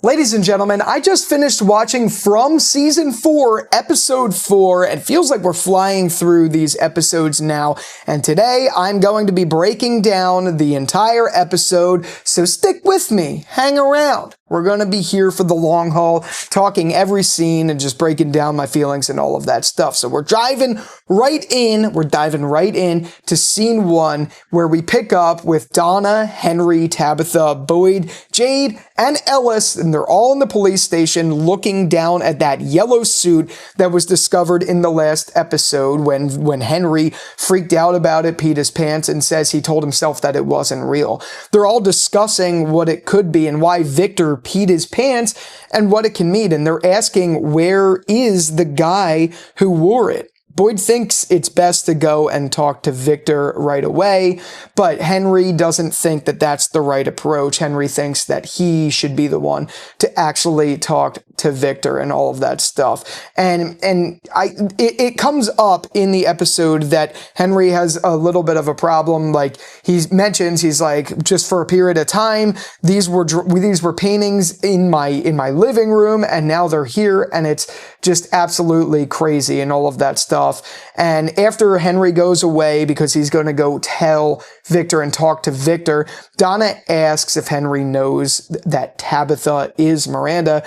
Ladies and gentlemen, I just finished watching from Season 4, Episode 4. It feels like we're flying through these episodes now, and today I'm going to be breaking down the entire episode, so stick with me, hang around. We're going to be here for the long haul, talking every scene and just breaking down my feelings and all of that stuff. So we're diving right in to Scene 1, where we pick up with Donna, Henry, Tabitha, Boyd, Jade, and Ellis, and they're all in the police station looking down at that yellow suit that was discovered in the last episode when Henry freaked out about it, peed his pants, and says he told himself that it wasn't real. They're all discussing what it could be and why Victor peed his pants and what it can mean, and they're asking where is the guy who wore it. Boyd thinks it's best to go and talk to Victor right away, but Henry doesn't think that that's the right approach. Henry thinks that he should be the one to actually talk to Victor and all of that stuff. And it comes up in the episode that Henry has a little bit of a problem. Like he mentions, he's like, just for a period of time, these were paintings in my living room, and now they're here, and it's just absolutely crazy and all of that stuff. And after Henry goes away because he's going to go tell Victor and talk to Victor, Donna asks if Henry knows that Tabitha is Miranda.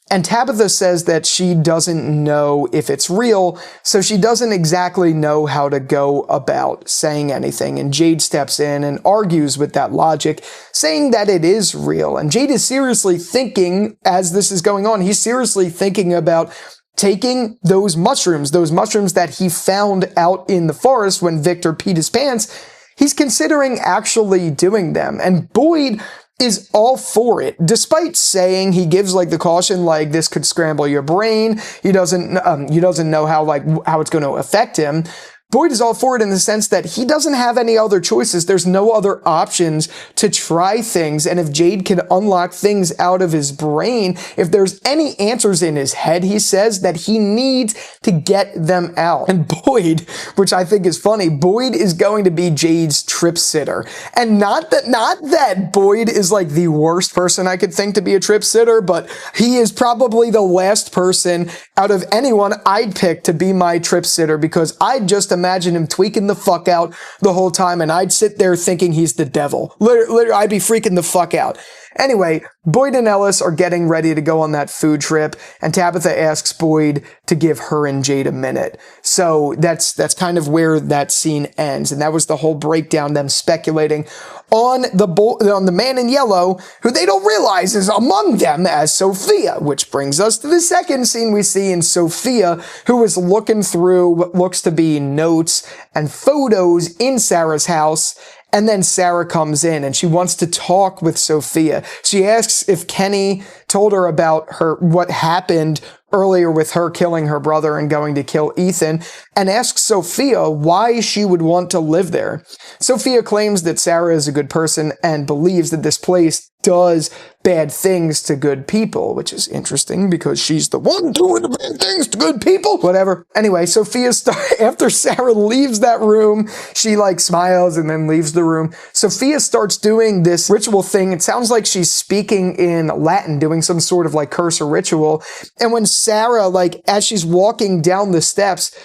And Tabitha says that she doesn't know if it's real, so she doesn't exactly know how to go about saying anything. And Jade steps in and argues with that logic, saying that it is real. And Jade is seriously thinking, as this is going on, he's seriously thinking about taking those mushrooms that he found out in the forest when Victor peed his pants. He's considering actually doing them. And Boyd is all for it, despite saying, he gives like the caution, like this could scramble your brain. He doesn't know how it's going to affect him. Boyd is all for it in the sense that he doesn't have any other choices. There's no other options to try things. And if Jade can unlock things out of his brain, if there's any answers in his head, he says that he needs to get them out. And Boyd, which I think is funny, Boyd is going to be Jade's trip sitter. And not that Boyd is like the worst person I could think to be a trip sitter, but he is probably the last person out of anyone I'd pick to be my trip sitter, because I'd just imagine him tweaking the fuck out the whole time, and I'd sit there thinking he's the devil. Literally, I'd be freaking the fuck out. Anyway, Boyd and Ellis are getting ready to go on that food trip, and Tabitha asks Boyd to give her and Jade a minute. So that's kind of where that scene ends, and that was the whole breakdown, them speculating on the man in yellow, who they don't realize is among them as Sophia, which brings us to the second scene we see in Sophia, who is looking through what looks to be notes and photos in Sara's house. And then Sara comes in and she wants to talk with Sophia. She asks if Kenny told her about what happened earlier with her killing her brother and going to kill Ethan, and asks Sophia why she would want to live there. Sophia claims that Sara is a good person and believes that this place does bad things to good people, which is interesting because she's the one doing the bad things to good people. Whatever. Anyway, Sophia after Sara leaves that room, she like smiles and then leaves the room. Sophia starts doing this ritual thing. It sounds like she's speaking in Latin, doing some sort of like curse or ritual. And when Sara, like as she's walking down the steps,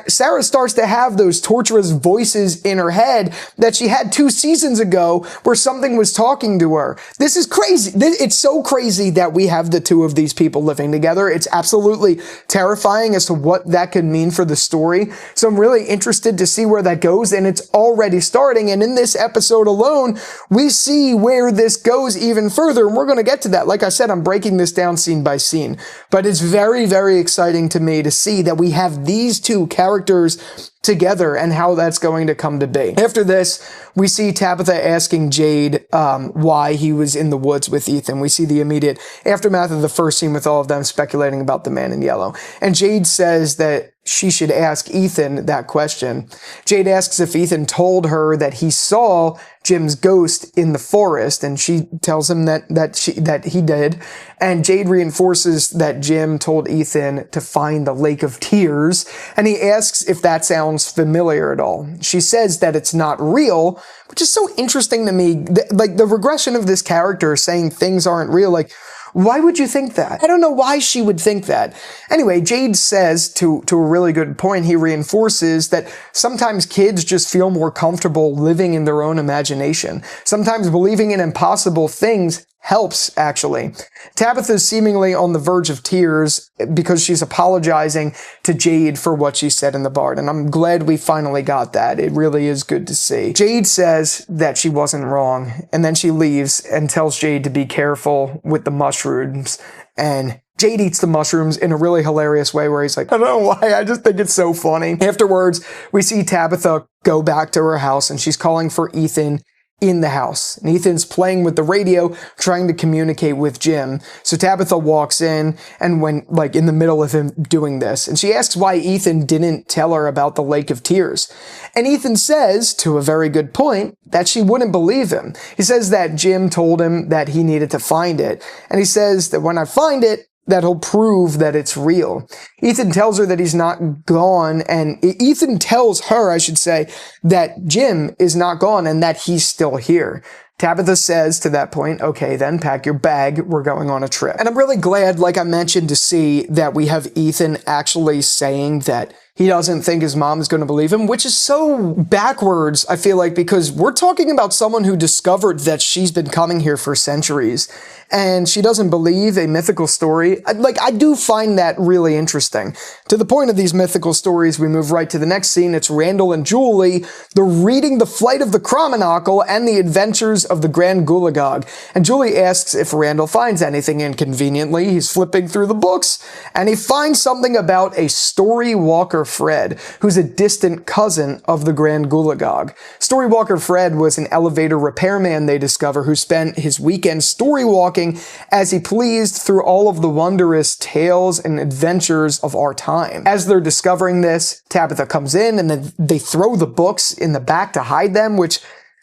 Sara starts to have those torturous voices in her head that she had 2 seasons ago where something was talking to her. This is crazy. It's so crazy that we have the two of these people living together. It's absolutely terrifying as to what that could mean for the story. So I'm really interested to see where that goes, and it's already starting. And in this episode alone, we see where this goes even further, and we're going to get to that. Like I said, I'm breaking this down scene by scene, but it's very, very exciting to me to see that we have these two characters together and how that's going to come to be. After this, we see Tabitha asking Jade why he was in the woods with Ethan. We see the immediate aftermath of the first scene with all of them speculating about the man in yellow. And Jade says that she should ask Ethan that question. Jade asks if Ethan told her that he saw Jim's ghost in the forest, and she tells him that he did. And Jade reinforces that Jim told Ethan to find the Lake of Tears, and he asks if that sounds familiar at all. She says that it's not real, which is so interesting to me. Like the regression of this character saying things aren't real. Like, Why would you think that? I don't know why she would think that. Anyway, Jade says, to a really good point, he reinforces that sometimes kids just feel more comfortable living in their own imagination. Sometimes believing in impossible things helps, actually. Tabitha's seemingly on the verge of tears because she's apologizing to Jade for what she said in the bar, and I'm glad we finally got that. It really is good to see. Jade says that she wasn't wrong, and then she leaves and tells Jade to be careful with the mushrooms, and Jade eats the mushrooms in a really hilarious way where he's like, I don't know why, I just think it's so funny. Afterwards, we see Tabitha go back to her house, and she's calling for Ethan in the house. And Ethan's playing with the radio, trying to communicate with Jim. So Tabitha walks in, and when, like, in the middle of him doing this, and she asks why Ethan didn't tell her about the Lake of Tears. And Ethan says, to a very good point, that she wouldn't believe him. He says that Jim told him that he needed to find it. And he says that when I find it, that'll prove that it's real. Ethan tells her that he's not gone, and Ethan tells her, I should say, that Jim is not gone and that he's still here. Tabitha says to that point, okay, then pack your bag, we're going on a trip. And I'm really glad, like I mentioned, to see that we have Ethan actually saying that he doesn't think his mom is going to believe him, which is so backwards, I feel like, because we're talking about someone who discovered that she's been coming here for centuries, and she doesn't believe a mythical story. I do find that really interesting. To the point of these mythical stories, we move right to the next scene. It's Randall and Julie. They're reading The Flight of the Chromonocle and the Adventures of the Grand Gulagog. And Julie asks if Randall finds anything inconveniently. He's flipping through the books, and he finds something about a Storywalker Fred, who's a distant cousin of the Grand Gulagog. Storywalker Fred was an elevator repairman, they discover, who spent his weekend storywalking as he pleased through all of the wondrous tales and adventures of our time. As they're discovering this, Tabitha comes in, and then they throw the books in the back to hide them, which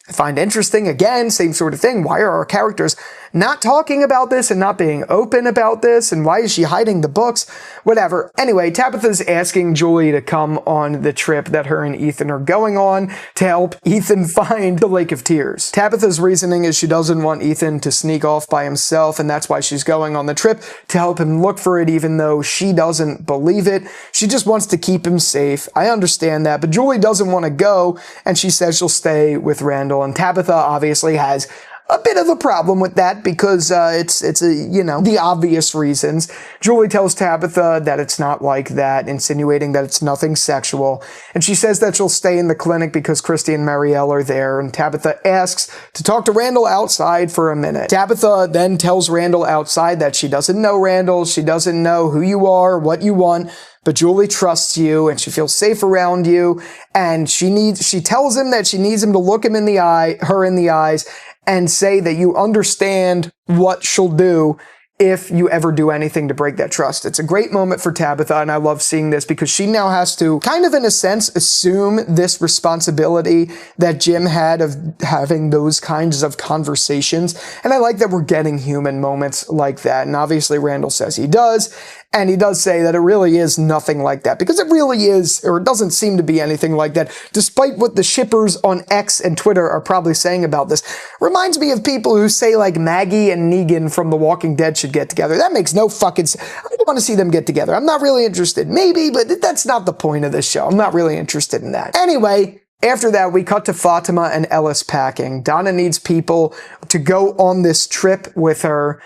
I find interesting. Again, same sort of thing. Why are our characters not talking about this and not being open about this? And why is she hiding the books? Whatever. Anyway, Tabitha's asking Julie to come on the trip that her and Ethan are going on to help Ethan find the Lake of Tears. Tabitha's reasoning is she doesn't want Ethan to sneak off by himself, and that's why she's going on the trip, to help him look for it, even though she doesn't believe it. She just wants to keep him safe. I understand that, but Julie doesn't want to go, and she says she'll stay with Randall. And Tabitha obviously has a bit of a problem with that because it's the obvious reasons. Julie tells Tabitha that it's not like that, insinuating that it's nothing sexual. And she says that she'll stay in the clinic because Christy and Marielle are there. And Tabitha asks to talk to Randall outside for a minute. Tabitha then tells Randall outside that she doesn't know Randall. She doesn't know who you are, what you want. But Julie trusts you, and she feels safe around you. And she tells him that she needs him to look her in the eyes, and say that you understand what she'll do if you ever do anything to break that trust. It's a great moment for Tabitha, and I love seeing this because she now has to kind of, in a sense, assume this responsibility that Jim had of having those kinds of conversations. And I like that we're getting human moments like that. And obviously Randall says he does. And he does say that it really is nothing like that, because it really is, or it doesn't seem to be anything like that, despite what the shippers on X and Twitter are probably saying about this. Reminds me of people who say, like, Maggie and Negan from The Walking Dead should get together. That makes no fucking sense. I don't want to see them get together. I'm not really interested. Maybe, but that's not the point of this show. I'm not really interested in that. Anyway, after that, we cut to Fatima and Ellis packing. Donna needs people to go on this trip with her,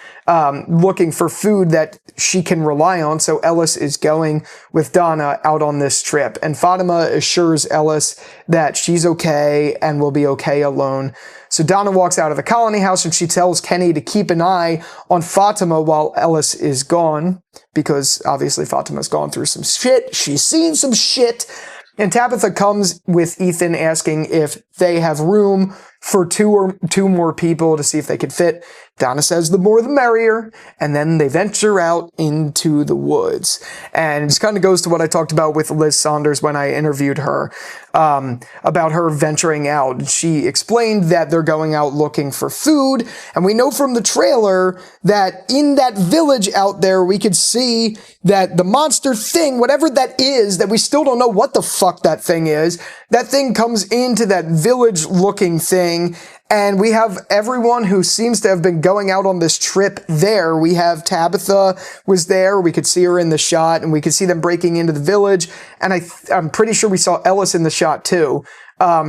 looking for food that she can rely on. So Ellis is going with Donna out on this trip. And Fatima assures Ellis that she's okay and will be okay alone. So Donna walks out of the colony house, and she tells Kenny to keep an eye on Fatima while Ellis is gone, because obviously Fatima's gone through some shit. She's seen some shit. And Tabitha comes with Ethan, asking if they have room for two more people to see if they could fit. Donna says the more the merrier, and then they venture out into the woods. And this kind of goes to what I talked about with Liz Saunders when I interviewed her, about her venturing out. She explained that they're going out looking for food, and we know from the trailer that in that village out there, we could see that the monster thing, whatever that is, that we still don't know what the fuck that thing is, that thing comes into that village-looking thing, And we have everyone who seems to have been going out on this trip there. We have Tabitha was there. We could see her in the shot, and we could see them breaking into the village. And I'm pretty sure we saw Ellis in the shot too.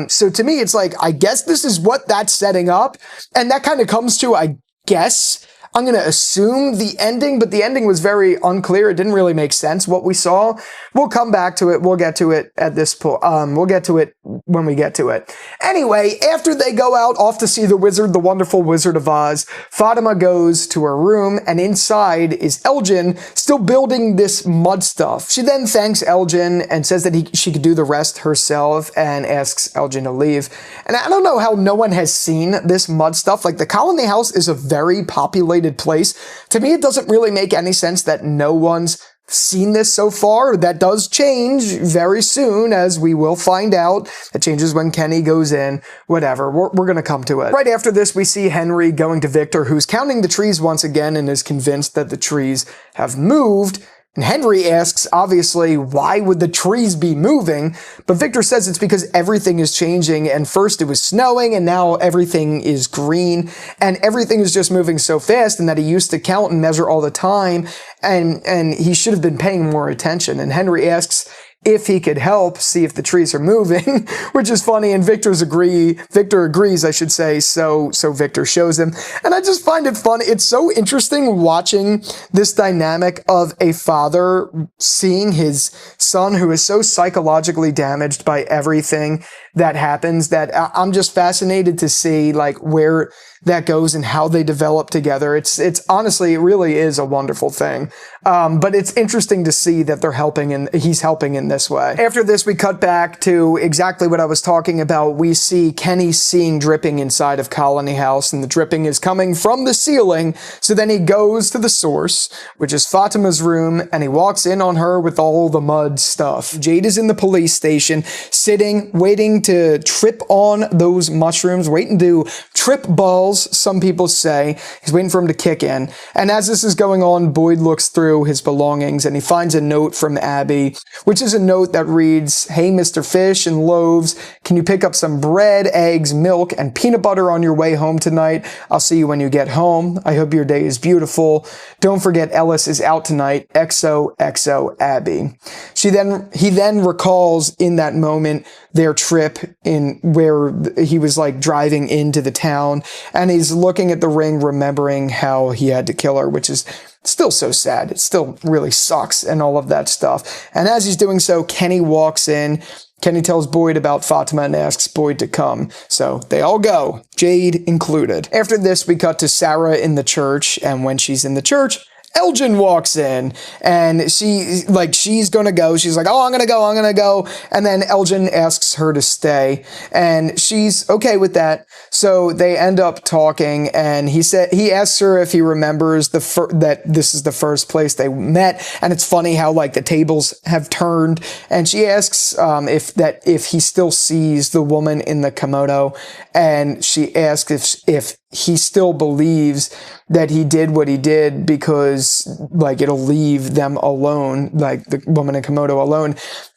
So to me, it's like, I guess this is what that's setting up. And that kind of comes to, I guess, I'm going to assume the ending, but the ending was very unclear. It didn't really make sense what we saw. We'll come back to it. We'll get to it at this point. We'll get to it when we get to it. Anyway, after they go out off to see the wizard, the wonderful Wizard of Oz, Fatima goes to her room, and inside is Elgin still building this mud stuff. She then thanks Elgin and says that she could do the rest herself and asks Elgin to leave. And I don't know how no one has seen this mud stuff. Like, the colony house is a very populated place. To me, it doesn't really make any sense that no one's seen this so far. That does change very soon, as we will find out. It changes when Kenny goes in. Whatever. We're going to come to it. Right after this, we see Henry going to Victor, who's counting the trees once again and is convinced that the trees have moved. And Henry asks, obviously, why would the trees be moving? But Victor says it's because everything is changing, and first it was snowing, and now everything is green, and everything is just moving so fast, and that he used to count and measure all the time, and he should have been paying more attention. And Henry asks if he could help see if the trees are moving, which is funny, and Victor agrees, I should say, so Victor shows him. And I just find it fun. It's so interesting watching this dynamic of a father seeing his son who is so psychologically damaged by everything that happens, that I'm just fascinated to see like where that goes and how they develop together. It's honestly, it really is a wonderful thing. But it's interesting to see that they're helping, and he's helping in this way. After this, we cut back to exactly what I was talking about. We see Kenny seeing dripping inside of Colony House, and the dripping is coming from the ceiling. So then he goes to the source, which is Fatima's room, and he walks in on her with all the mud stuff. Jade is in the police station, sitting, waiting to trip on those mushrooms, waiting to trip balls, some people say. He's waiting for him to kick in. And as this is going on, Boyd looks through his belongings and he finds a note from Abby, which is a note that reads, "Hey, Mr. Fish and Loaves, can you pick up some bread, eggs, milk, and peanut butter on your way home tonight? I'll see you when you get home. I hope your day is beautiful. Don't forget Ellis is out tonight. XOXO Abby." He then recalls in that moment their trip in where he was like driving into the town, and he's looking at the ring, remembering how he had to kill her, which is still so sad. It still really sucks and all of that stuff. And as he's doing so, Kenny walks in. Kenny tells Boyd about Fatima and asks Boyd to come. So they all go, Jade included. After this, we cut to Sara in the church, and when she's in the church, Elgin walks in, and she's gonna go. She's like, "Oh, I'm gonna go." And then Elgin asks her to stay, and she's okay with that. So they end up talking, and he asks her if he remembers that this is the first place they met. And it's funny how like the tables have turned. And she asks if he still sees the woman in the kimono, and she asks if he still believes that he did what he did because like it'll leave them alone, like the woman in kimono alone.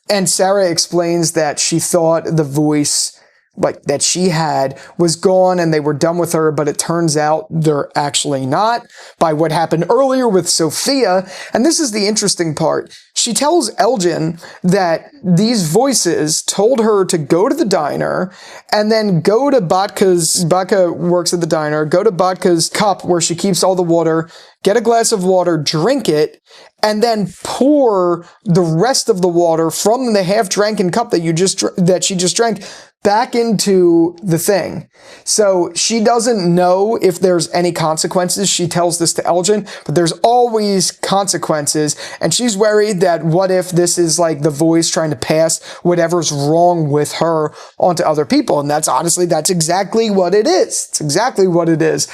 And Sara explains that she thought the voice like that she had was gone and they were done with her, but it turns out they're actually not, by what happened earlier with Sophia. And this is the interesting part. She tells Elgin that these voices told her to go to the diner and then go to Batka works at the diner, go to Batka's cup where she keeps all the water, get a glass of water, drink it, and then pour the rest of the water from the half-dranken cup that she just drank back into the thing. So she doesn't know if there's any consequences. She tells this to Elgin, but there's always consequences. And she's worried that what if this is like the voice trying to pass whatever's wrong with her onto other people. And that's exactly what it is. It's exactly what it is.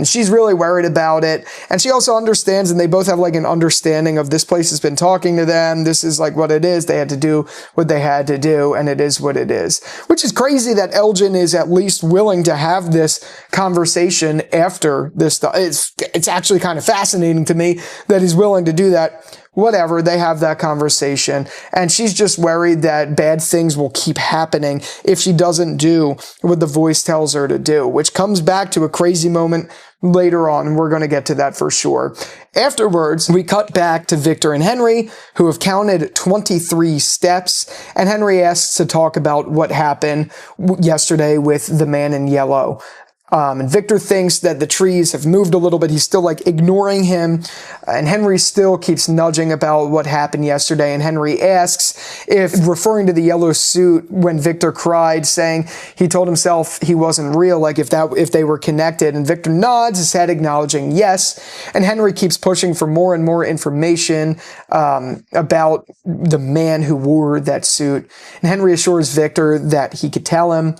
She's really worried about it. And she also understands, and they both have like an understanding of this place has been talking to them. This is like what it is. They had to do what they had to do, and it is what it is. Which is crazy that Elgin is at least willing to have this conversation after this stuff. It's actually kind of fascinating to me that he's willing to do that. whatever, they have that conversation, and she's just worried that bad things will keep happening if she doesn't do what the voice tells her to do, which comes back to a crazy moment later on, and we're going to get to that for sure. Afterwards, we cut back to Victor and Henry, who have counted 23 steps, and Henry asks to talk about what happened yesterday with the man in yellow. And Victor thinks that the trees have moved a little bit. He's still like ignoring him. And Henry still keeps nudging about what happened yesterday. And Henry asks if, referring to the yellow suit, when Victor cried, saying he told himself he wasn't real, like if they were connected. And Victor nods his head, acknowledging yes. And Henry keeps pushing for more and more information about the man who wore that suit. And Henry assures Victor that he could tell him.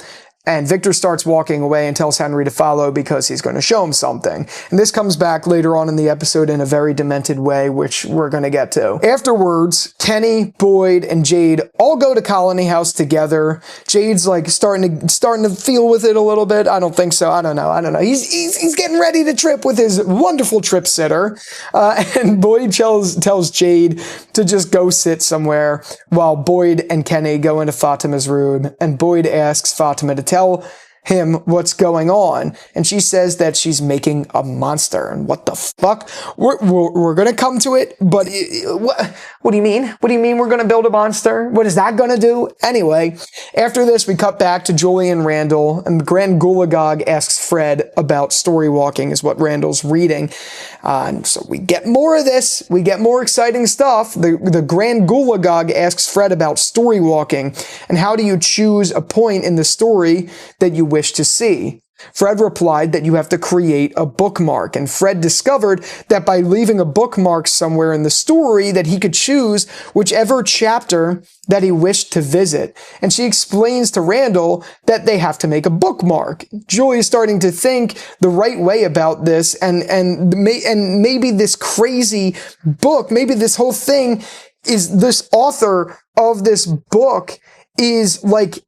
And Victor starts walking away and tells Henry to follow because he's going to show him something. And this comes back later on in the episode in a very demented way, which we're going to get to. Afterwards, Kenny, Boyd, and Jade all go to Colony House together. Jade's like starting to feel with it a little bit. I don't think so. I don't know. He's getting ready to trip with his wonderful trip sitter. And Boyd tells Jade to just go sit somewhere while Boyd and Kenny go into Fatima's room. And Boyd asks Fatima to tell him what's going on, and she says that she's making a monster. And what the fuck? We're gonna come to it, but what do you mean? What do you mean we're gonna build a monster? What is that gonna do? Anyway, after this, we cut back to Julie and Randall, and the Grand Gulagog asks Fred about Storywalking, is what Randall's reading. And so we get more of this. We get more exciting stuff. The Grand Gulagog asks Fred about Storywalking, and how do you choose a point in the story that you wish to see. Fred replied that you have to create a bookmark, and Fred discovered that by leaving a bookmark somewhere in the story that he could choose whichever chapter that he wished to visit. And she explains to Randall that they have to make a bookmark. Julie is starting to think the right way about this, and maybe this crazy book, maybe this whole thing is this author of this book is like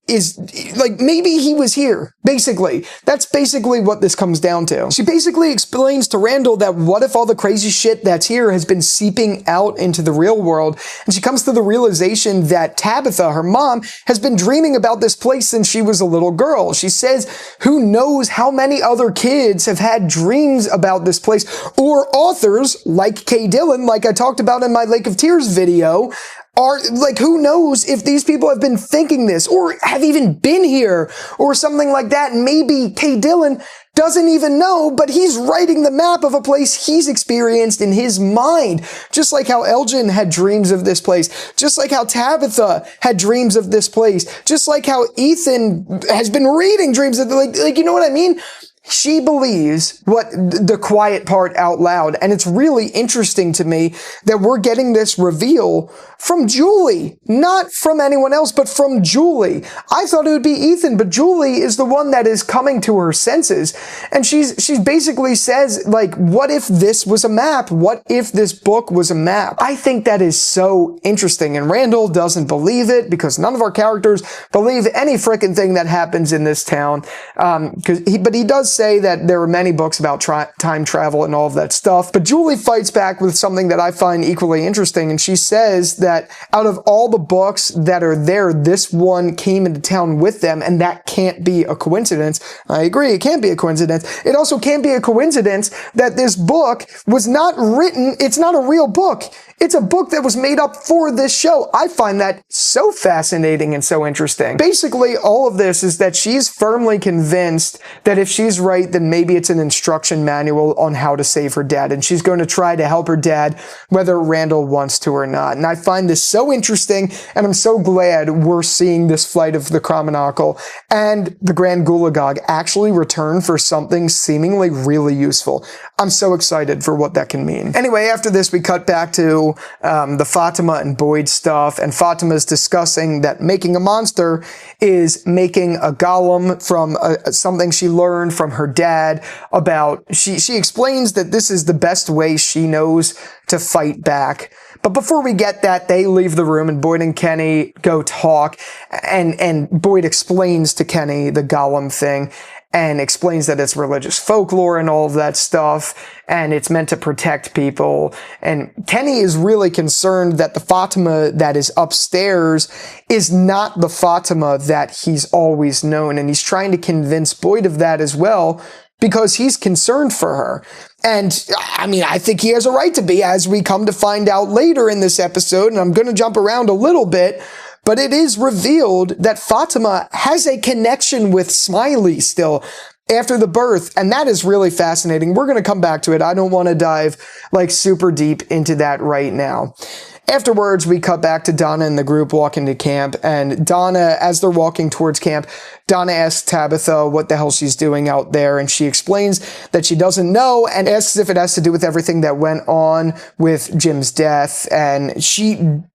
maybe he was here. Basically, that's basically what this comes down to. She basically explains to Randall that what if all the crazy shit that's here has been seeping out into the real world, and she comes to the realization that Tabitha, her mom, has been dreaming about this place since she was a little girl. She says, who knows how many other kids have had dreams about this place, or authors like Kay Dillon, like I talked about in my Lake of Tears video, are like, who knows if these people have been thinking this or have even been here or something like that. And maybe Kay Dillon doesn't even know, but he's writing the map of a place he's experienced in his mind. Just like how Elgin had dreams of this place. Just like how Tabitha had dreams of this place. Just like how Ethan has been reading dreams of, like, you know what I mean? She believes what the quiet part out loud, and it's really interesting to me that we're getting this reveal from Julie, not from anyone else, but from Julie. I thought it would be Ethan, but Julie is the one that is coming to her senses, and she basically says, like, what if this was a map? What if this book was a map? I think that is so interesting, and Randall doesn't believe it because none of our characters believe any frickin' thing that happens in this town, but he does say that there are many books about time travel and all of that stuff. But Julie fights back with something that I find equally interesting, and she says that out of all the books that are there, this one came into town with them, and that can't be a coincidence. I agree, it can't be a coincidence. It also can't be a coincidence that this book was not written, it's not a real book. It's a book that was made up for this show. I find that so fascinating and so interesting. Basically, all of this is that she's firmly convinced that if she's right, then maybe it's an instruction manual on how to save her dad, and she's going to try to help her dad whether Randall wants to or not. And I find this so interesting, and I'm so glad we're seeing this flight of the Chromonocle and the Grand Gulagog actually return for something seemingly really useful. I'm so excited for what that can mean. Anyway, after this, we cut back to the Fatima and Boyd stuff, and Fatima's discussing that making a monster is making a golem from something she learned from her dad about. She explains that this is the best way she knows to fight back. But before we get that, they leave the room and Boyd and Kenny go talk, and Boyd explains to Kenny the golem thing. and explains that it's religious folklore and all of that stuff, and it's meant to protect people. And Kenny is really concerned that the Fatima that is upstairs is not the Fatima that he's always known, and he's trying to convince Boyd of that as well, because he's concerned for her. And I mean, I think he has a right to be, as we come to find out later in this episode, and I'm going to jump around a little bit, but it is revealed that Fatima has a connection with Smiley still after the birth, and that is really fascinating. We're going to come back to it. I don't want to dive like super deep into that right now. Afterwards, we cut back to Donna and the group walking to camp, and Donna, as they're walking towards camp, Donna asks Tabitha what the hell she's doing out there, and she explains that she doesn't know and asks if it has to do with everything that went on with Jim's death. And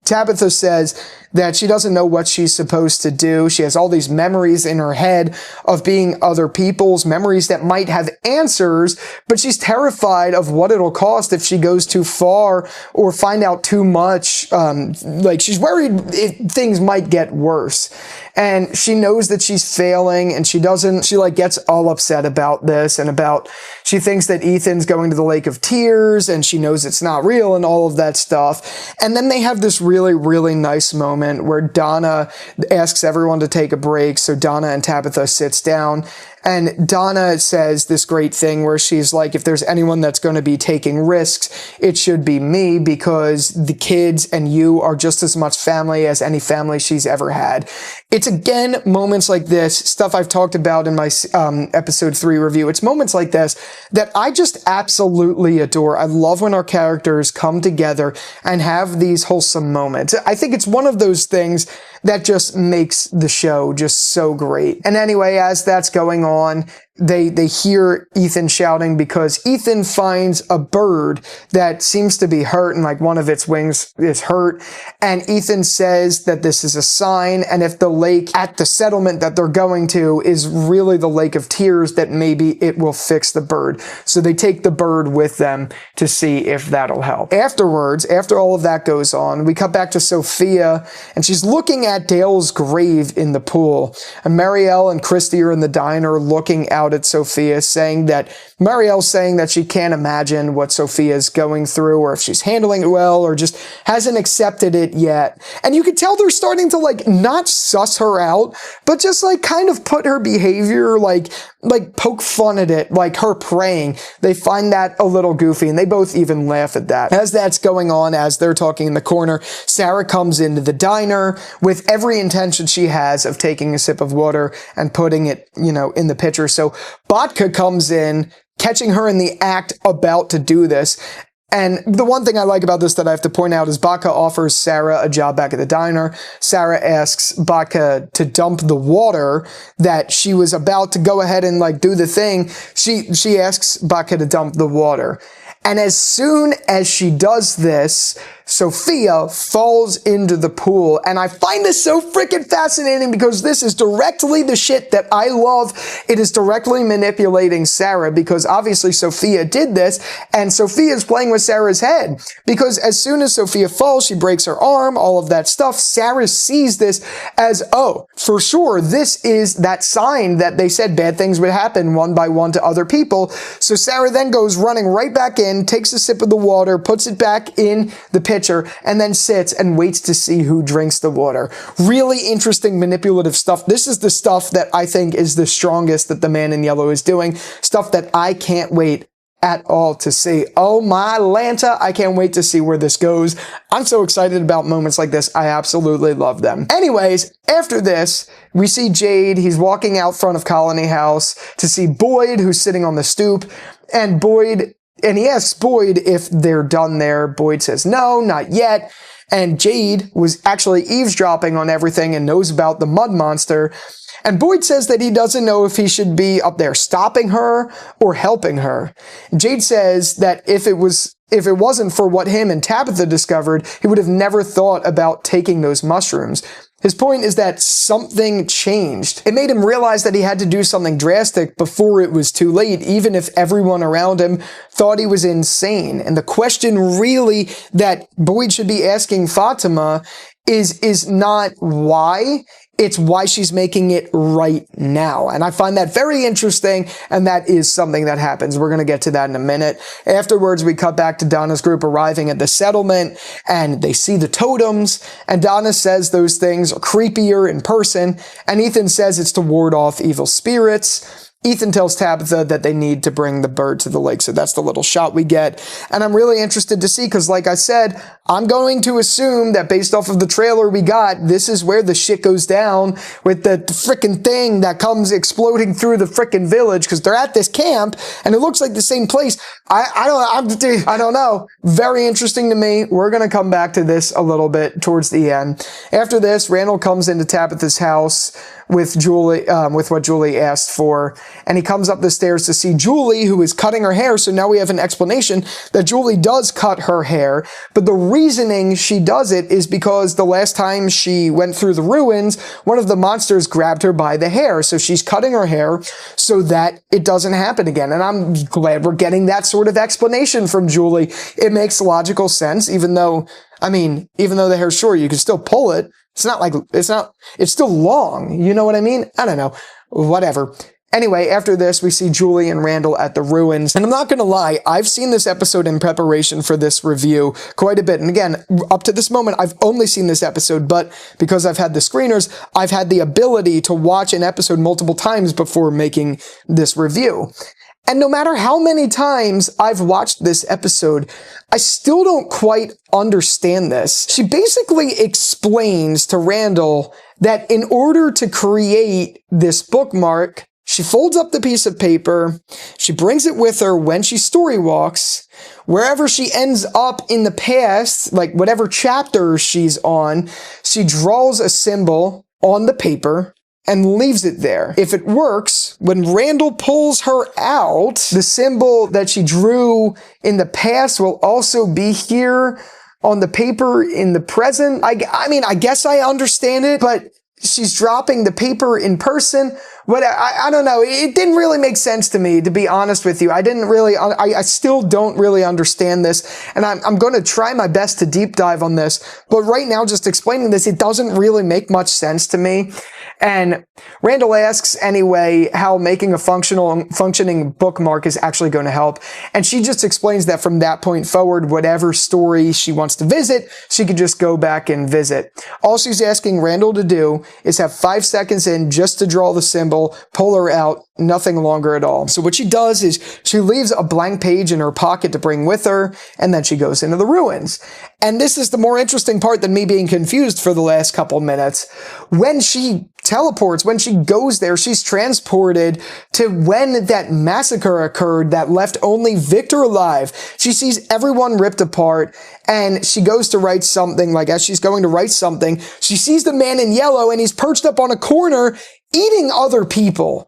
Tabitha says that she doesn't know what she's supposed to do. She has all these memories in her head of being other people's, memories that might have answers, but she's terrified of what it'll cost if she goes too far or find out too much. Like, she's worried things might get worse. And she knows that she's failing, and she gets all upset about this, and she thinks that Ethan's going to the Lake of Tears, and she knows it's not real and all of that stuff. And then they have this really, really nice moment where Donna asks everyone to take a break. So Donna and Tabitha sits down, and Donna says this great thing where she's like, if there's anyone that's going to be taking risks, it should be me, because the kids and you are just as much family as any family she's ever had. It's, again, moments like this, stuff I've talked about in my episode 3 review. It's moments like this that I just absolutely adore. I love when our characters come together and have these wholesome moments. I think it's one of those things that just makes the show just so great. And anyway, as that's going on, they hear Ethan shouting, because Ethan finds a bird that seems to be hurt, and like one of its wings is hurt. And Ethan says that this is a sign, and if the lake at the settlement that they're going to is really the Lake of Tears, that maybe it will fix the bird. So they take the bird with them to see if that'll help. Afterwards, after all of that goes on, we cut back to Sophia, and she's looking at Dale's grave in the pool. And Marielle and Christy are in the diner looking out at Sophia, saying that Marielle's saying that she can't imagine what Sophia's going through, or if she's handling it well, or just hasn't accepted it yet. And you can tell they're starting to like not suss her out, but just like kind of put her behavior, like poke fun at it, like her praying. They find that a little goofy, and they both even laugh at that. As that's going on, as they're talking in the corner, Sara comes into the diner with every intention she has of taking a sip of water and putting it, in the pitcher. So Botka comes in, catching her in the act about to do this. And the one thing I like about this that I have to point out is Botka offers Sara a job back at the diner. Sara asks Botka to dump the water that she was about to go ahead and do the thing. She asks Botka to dump the water. And as soon as she does this, Sophia falls into the pool. And I find this so freaking fascinating, because this is directly the shit that I love. It is directly manipulating Sara, because obviously Sophia did this, and Sophia is playing with Sara's head. Because as soon as Sophia falls, she breaks her arm, all of that stuff. Sara sees this as, oh, for sure, this is that sign that they said bad things would happen one by one to other people. So Sara then goes running right back in, takes a sip of the water, puts it back in the pitcher, and then sits and waits to see who drinks the water. Really interesting manipulative stuff. This is the stuff that I think is the strongest that the Man in Yellow is doing. Stuff that I can't wait at all to see. Oh my Lanta, I can't wait to see where this goes. I'm so excited about moments like this. I absolutely love them. Anyways, after this, we see Jade. He's walking out front of Colony House to see Boyd, who's sitting on the stoop, and he asks Boyd if they're done there. Boyd says, no, not yet. And Jade was actually eavesdropping on everything and knows about the mud monster. And Boyd says that he doesn't know if he should be up there stopping her or helping her. Jade says that if it wasn't for what him and Tabitha discovered, he would have never thought about taking those mushrooms. His point is that something changed. It made him realize that he had to do something drastic before it was too late, even if everyone around him thought he was insane. And the question really that Boyd should be asking Fatima is not why. It's why she's making it right now. And I find that very interesting, and that is something that happens. We're going to get to that in a minute. Afterwards, we cut back to Donna's group arriving at the settlement, and they see the totems, and Donna says those things are creepier in person, and Ethan says it's to ward off evil spirits. Ethan tells Tabitha that they need to bring the bird to the lake, so that's the little shot we get. And I'm really interested to see, because like I said, I'm going to assume that based off of the trailer we got, this is where the shit goes down with the frickin' thing that comes exploding through the frickin' village, because they're at this camp, and it looks like the same place. I don't know. Very interesting to me. We're going to come back to this a little bit towards the end. After this, Randall comes into Tabitha's house with Julie, with what Julie asked for. And he comes up the stairs to see Julie, who is cutting her hair. So now we have an explanation that Julie does cut her hair. But the reasoning she does it is because the last time she went through the ruins, one of the monsters grabbed her by the hair. So she's cutting her hair so that it doesn't happen again. And I'm glad we're getting that sort of explanation from Julie. It makes logical sense, even though the hair's short, you can still pull it. It's still long. You know what I mean? I don't know. Whatever. Anyway, after this, we see Julie and Randall at the ruins. And I'm not going to lie, I've seen this episode in preparation for this review quite a bit. And again, up to this moment, I've only seen this episode, but because I've had the screeners, I've had the ability to watch an episode multiple times before making this review. And no matter how many times I've watched this episode, I still don't quite understand this. She basically explains to Randall that in order to create this bookmark, she folds up the piece of paper, she brings it with her when she storywalks, wherever she ends up in the past, like whatever chapter she's on, she draws a symbol on the paper and leaves it there. If it works, when Randall pulls her out, the symbol that she drew in the past will also be here on the paper in the present. I mean, I guess I understand it, but she's dropping the paper in person. But I don't know. It didn't really make sense to me, to be honest with you. I still don't really understand this. And I'm going to try my best to deep dive on this. But right now, just explaining this, it doesn't really make much sense to me. And Randall asks anyway how making a functioning bookmark is actually going to help. And she just explains that from that point forward, whatever story she wants to visit, she could just go back and visit. All she's asking Randall to do is have 5 seconds in just to draw the symbol, pull her out, nothing longer at all. So what she does is she leaves a blank page in her pocket to bring with her, and then she goes into the ruins. And this is the more interesting part than me being confused for the last couple minutes. When she teleports, when she goes there, she's transported to when that massacre occurred that left only Victor alive. She sees everyone ripped apart, and she goes to write something. Like as she's going to write something, she sees the man in yellow, and he's perched up on a corner eating other people.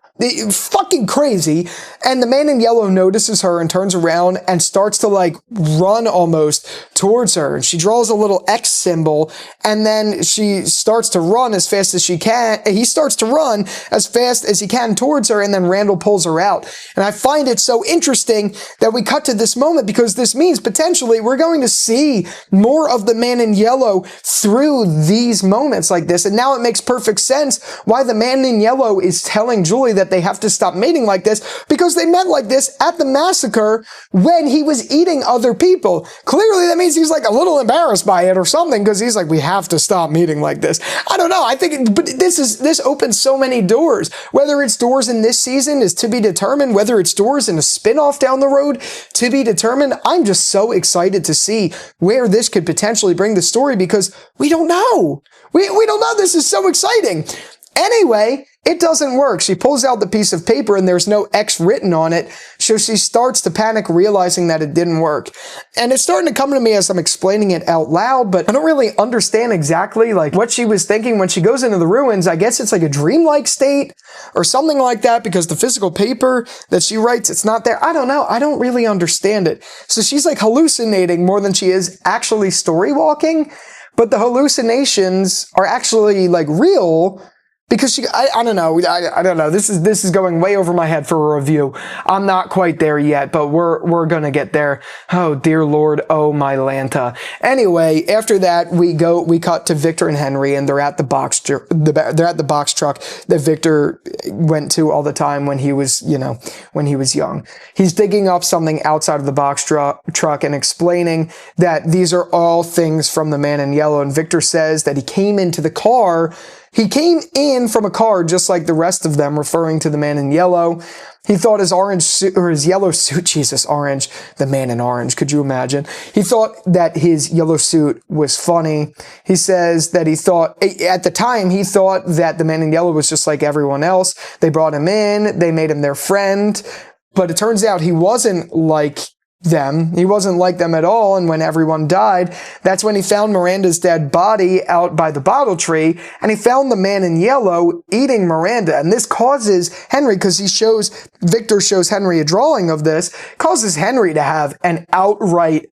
Fucking crazy. And the man in yellow notices her and turns around and starts to like run almost towards her. And she draws a little X symbol, and then she starts to run as fast as she can. He starts to run as fast as he can towards her, and then Randall pulls her out. And I find it so interesting that we cut to this moment, because this means potentially we're going to see more of the man in yellow through these moments like this. And now it makes perfect sense why the man in yellow is telling Julie that they have to stop mating like this, because they met like this at the massacre when he was eating other people. Clearly that means he's like a little embarrassed by it or something, because he's like, we have to stop meeting like this. I don't know. I think, but this opens so many doors. Whether it's doors in this season is to be determined, whether it's doors in a spin-off down the road to be determined. I'm just so excited to see where this could potentially bring the story, because we don't know. We don't know. This is so exciting. Anyway, it doesn't work. She pulls out the piece of paper and there's no X written on it, so she starts to panic, realizing that it didn't work. And it's starting to come to me as I'm explaining it out loud, but I don't really understand exactly like what she was thinking when she goes into the ruins. I guess it's like a dreamlike state or something like that, because the physical paper that she writes, it's not there. I don't know. I don't really understand it. So she's like hallucinating more than she is actually storywalking, but the hallucinations are actually like real, because I don't know. I don't know. This is going way over my head for a review. I'm not quite there yet, but we're gonna get there. Oh dear Lord, oh my Lanta. Anyway, after that we cut to Victor and Henry, and they're at the box truck that Victor went to all the time when he was young. He's digging up something outside of the box truck and explaining that these are all things from the man in yellow. And Victor says that he came in from a car just like the rest of them, referring to the man in yellow. He thought his orange suit, or his yellow suit, Jesus, orange, the man in orange, could you imagine? He thought that his yellow suit was funny. He says that at the time, he thought that the man in yellow was just like everyone else. They brought him in, they made him their friend, but it turns out he wasn't like them. He wasn't like them at all. And when everyone died, that's when he found Miranda's dead body out by the bottle tree, and he found the man in yellow eating Miranda. And this causes Henry, because Victor shows Henry a drawing of this, causes Henry to have an outright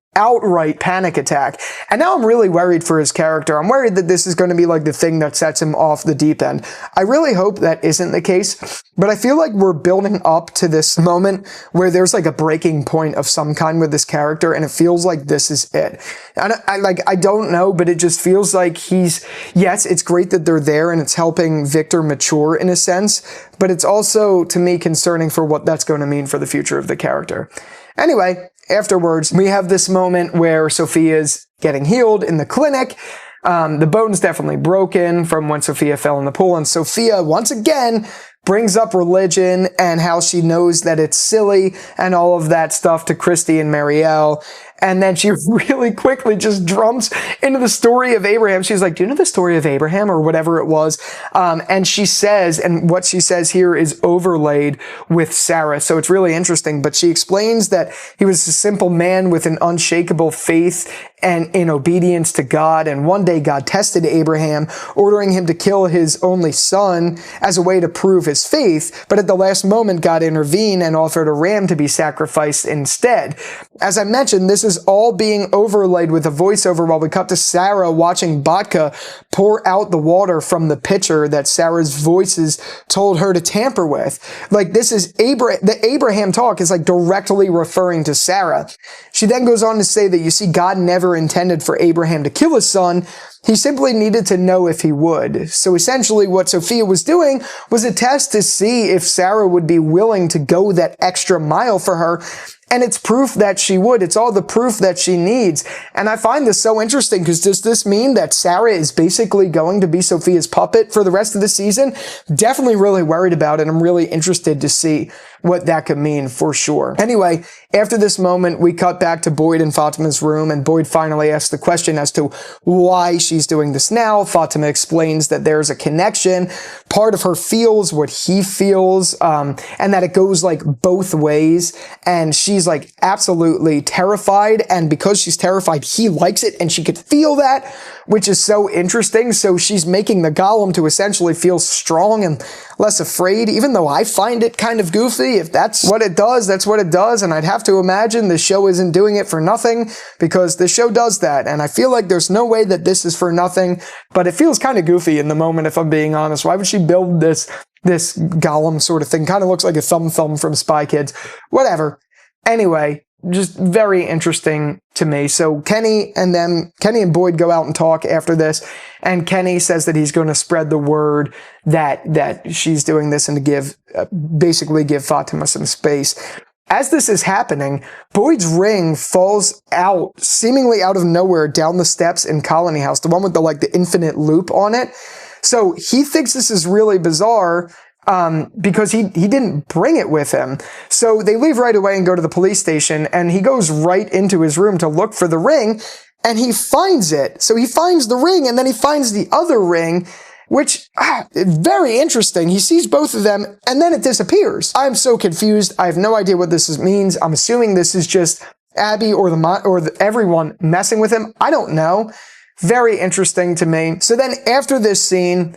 panic attack. And now I'm really worried for his character. I'm worried that this is going to be like the thing that sets him off the deep end. I really hope that isn't the case, but I feel like we're building up to this moment where there's like a breaking point of some kind with this character, and it feels like this is it. And I don't know, but it just feels like yes, it's great that they're there and it's helping Victor mature in a sense, but it's also, to me, concerning for what that's going to mean for the future of the character. Anyway, afterwards, we have this moment where Sophia's getting healed in the clinic. The bone's definitely broken from when Sophia fell in the pool, and Sophia, once again, brings up religion and how she knows that it's silly and all of that stuff to Christy and Marielle. And then she really quickly just jumps into the story of Abraham. She's like, do you know the story of Abraham, or whatever it was? And she says, and what she says here is overlaid with Sara. So it's really interesting. But she explains that he was a simple man with an unshakable faith and in obedience to God. And one day God tested Abraham, ordering him to kill his only son as a way to prove his faith. But at the last moment, God intervened and offered a ram to be sacrificed instead. As I mentioned, this is all being overlaid with a voiceover while we cut to Sara watching Botka pour out the water from the pitcher that Sarah's voices told her to tamper with. Like, this is the Abraham talk is like directly referring to Sara. She then goes on to say that, you see, God never intended for Abraham to kill his son. He simply needed to know if he would. So essentially what Sophia was doing was a test to see if Sara would be willing to go that extra mile for her. And it's proof that she would. It's all the proof that she needs. And I find this so interesting, because does this mean that Sara is basically going to be Sophia's puppet for the rest of the season? Definitely really worried about it. I'm really interested to see what that could mean for sure. Anyway, after this moment, we cut back to Boyd in Fatima's room, and Boyd finally asks the question as to why she's doing this now. Fatima explains that there's a connection. Part of her feels what he feels, and that it goes like both ways. And she's like absolutely terrified. And because she's terrified, he likes it, and she could feel that, which is so interesting. So she's making the Golem to essentially feel strong and less afraid, even though I find it kind of goofy. If that's what it does, that's what it does. And I'd have to imagine the show isn't doing it for nothing, because the show does that. And I feel like there's no way that this is for nothing, but it feels kind of goofy in the moment, if I'm being honest. Why would she build this Golem sort of thing? Kind of looks like a thumb from Spy Kids. Whatever. Anyway, just very interesting to me. So Kenny and Boyd go out and talk after this, and Kenny says that he's going to spread the word that she's doing this, and to basically give Fatima some space. As this is happening, Boyd's ring falls out, seemingly out of nowhere, down the steps in Colony House, the one with the infinite loop on it. So he thinks this is really bizarre, because he didn't bring it with him. So they leave right away and go to the police station, and he goes right into his room to look for the ring, and he finds it. So he finds the ring, and then he finds the other ring, which, very interesting. He sees both of them, and then it disappears. I'm so confused. I have no idea what this means. I'm assuming this is just Abby or everyone messing with him. I don't know. Very interesting to me. So then after this scene,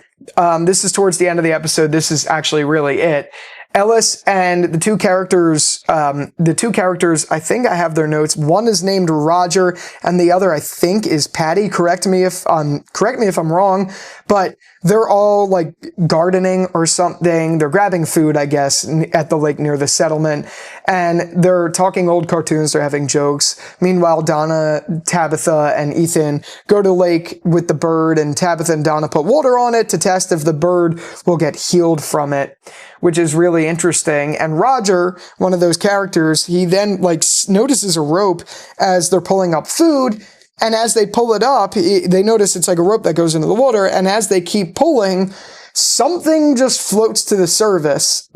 this is towards the end of the episode. This is actually really it. Ellis and the two characters, I think I have their notes. One is named Roger, and the other, I think, is Patty. Correct me if I'm wrong, but They're all like gardening or something. They're grabbing food, I guess, at the lake near the settlement. And they're talking old cartoons. They're having jokes. Meanwhile, Donna, Tabitha, and Ethan go to the lake with the bird, and Tabitha and Donna put water on it to test if the bird will get healed from it, which is really interesting. And Roger, one of those characters, he then like notices a rope as they're pulling up food. And as they pull it up, they notice it's like a rope that goes into the water. And as they keep pulling, something just floats to the surface,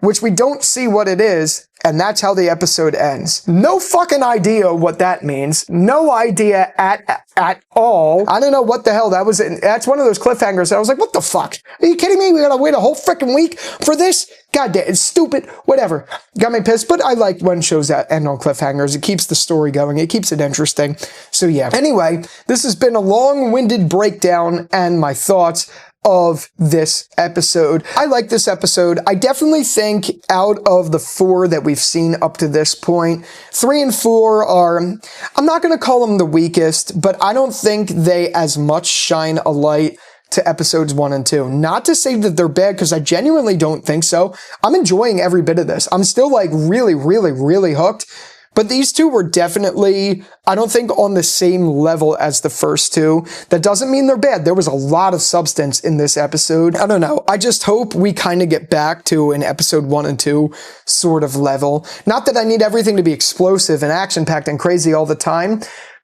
which we don't see what it is. And that's how the episode ends. No fucking idea what that means. No idea at all. I don't know what the hell that was. That's one of those cliffhangers that I was like, what the fuck? Are you kidding me? We gotta wait a whole freaking week for this? God damn, it's stupid. Whatever. Got me pissed, but I like when shows that end on cliffhangers. It keeps the story going. It keeps it interesting. So yeah. Anyway, this has been a long-winded breakdown and my thoughts of this episode. I like this episode. I definitely think out of the 4 that we've seen up to this point, 3 and 4 are, I'm not going to call them the weakest, but I don't think they as much shine a light to episodes 1 and 2. Not to say that they're bad, because I genuinely don't think so. I'm enjoying every bit of this. I'm still like really, really, really hooked. But these 2 were definitely, I don't think, on the same level as the first 2. That doesn't mean they're bad. There was a lot of substance in this episode. I don't know. I just hope we kind of get back to an episode 1 and 2 sort of level. Not that I need everything to be explosive and action-packed and crazy all the time,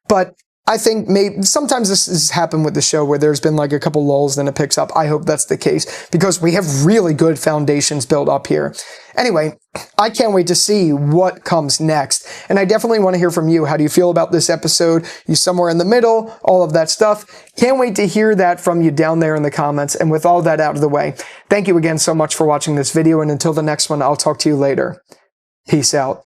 but I think maybe sometimes this has happened with the show where there's been like a couple lulls, then it picks up. I hope that's the case because we have really good foundations built up here. Anyway, I can't wait to see what comes next. And I definitely want to hear from you. How do you feel about this episode? You somewhere in the middle, all of that stuff. Can't wait to hear that from you down there in the comments. And with all that out of the way, thank you again so much for watching this video. And until the next one, I'll talk to you later. Peace out.